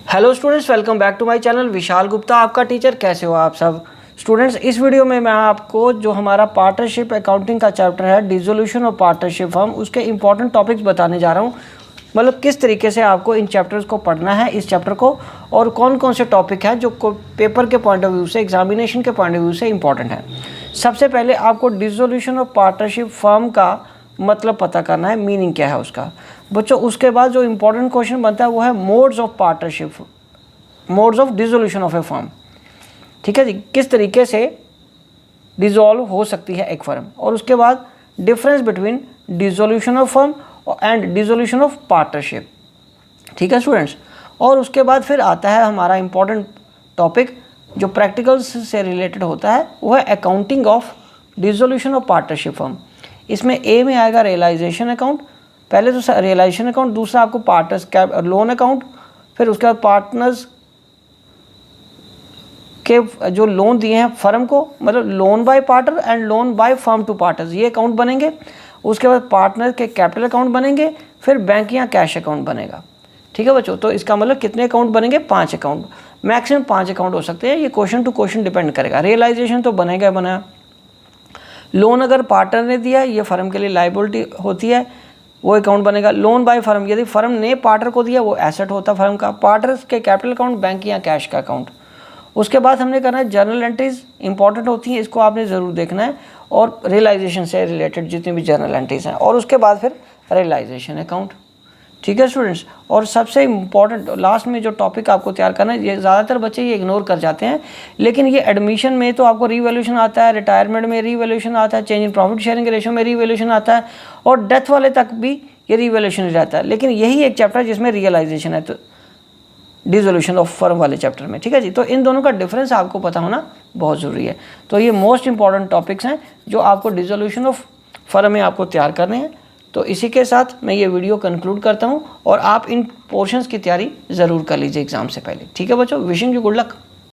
Hello students, welcome back to my channel. Vishal Gupta आपका teacher. कैसे हो आप सब स्टूडेंट्स? इस वीडियो में मैं आपको जो हमारा पार्टनरशिप अकाउंटिंग का चैप्टर है, डिसोल्यूशन ऑफ पार्टनरशिप फर्म, उसके इंपॉर्टेंट टॉपिक्स बताने जा रहा हूँ। मतलब किस तरीके से आपको इन चैप्टर्स को पढ़ना है, इस चैप्टर को, और कौन कौन से टॉपिक हैं जो पेपर के पॉइंट ऑफ व्यू से, एग्जामिनेशन के पॉइंट ऑफ व्यू से इंपॉर्टेंट है। सबसे पहले आपको डिसोल्यूशन ऑफ पार्टनरशिप फर्म का मतलब पता करना है, मीनिंग क्या है उसका बच्चों। उसके बाद जो इंपॉर्टेंट क्वेश्चन बनता है वो है modes of partnership, modes of dissolution of A firm. ठीक है जी, किस तरीके से डिसॉल्व हो सकती है एक फर्म। और उसके बाद difference between dissolution of firm and dissolution of partnership. ठीक है स्टूडेंट्स। और उसके बाद फिर आता है हमारा इंपॉर्टेंट टॉपिक जो प्रैक्टिकल्स से रिलेटेड होता है, वो है accounting of dissolution of partnership firm. इसमें ए में आएगा रियलाइजेशन अकाउंट, पहले तो रियलाइजेशन अकाउंट, दूसरा आपको पार्टनर्स कैप लोन अकाउंट, फिर उसके बाद पार्टनर्स के जो लोन दिए हैं फर्म को, मतलब loan by partner and loan by firm to partners, ये अकाउंट बनेंगे। उसके बाद पार्टनर के कैपिटल अकाउंट बनेंगे, फिर बैंक या कैश अकाउंट बनेगा। ठीक है बच्चों, तो इसका मतलब कितने अकाउंट बनेंगे? 5 अकाउंट, मैक्सिमम 5 अकाउंट हो सकते हैं। ये क्वेश्चन टू क्वेश्चन डिपेंड करेगा। रियलाइजेशन तो बनेगा बना। लोन अगर पार्टनर ने दिया, ये फर्म के लिए लायबिलिटी होती है, वो अकाउंट बनेगा। लोन बाय फर्म, यदि फर्म ने पार्टनर को दिया, वो एसेट होता है फर्म का। पार्टनर के कैपिटल अकाउंट, बैंक या कैश का अकाउंट। उसके बाद हमने करना है जर्नल एंट्रीज, इंपॉर्टेंट होती हैं, इसको आपने ज़रूर देखना है, और रियलाइजेशन से रिलेटेड जितनी भी जर्नल एंट्रीज हैं। और उसके बाद फिर रियलाइजेशन अकाउंट। ठीक है स्टूडेंट्स। और सबसे इम्पॉर्टेंट लास्ट में जो टॉपिक आपको तैयार करना है, ये ज़्यादातर बच्चे ये इग्नोर कर जाते हैं, लेकिन ये एडमिशन में तो आपको रीवैल्यूएशन आता है, रिटायरमेंट में रीवैल्यूएशन आता है, change in profit sharing ratio में रीवैल्यूएशन आता है, और डेथ वाले तक भी ये रीवैल्यूएशन रहता है। लेकिन यही एक चैप्टर है जिसमें रियलाइजेशन है, तो डिसोल्यूशन ऑफ फर्म वाले चैप्टर में। ठीक है जी, तो इन दोनों का डिफरेंस आपको पता होना बहुत ज़रूरी है। तो ये मोस्ट इंपॉर्टेंट टॉपिक्स हैं जो आपको डिसोल्यूशन ऑफ फर्म में आपको तैयार करने हैं। तो इसी के साथ मैं ये वीडियो कंक्लूड करता हूँ, और आप इन पोर्शंस की तैयारी ज़रूर कर लीजिए एग्ज़ाम से पहले। ठीक है बच्चों, विशिंग यू गुड लक।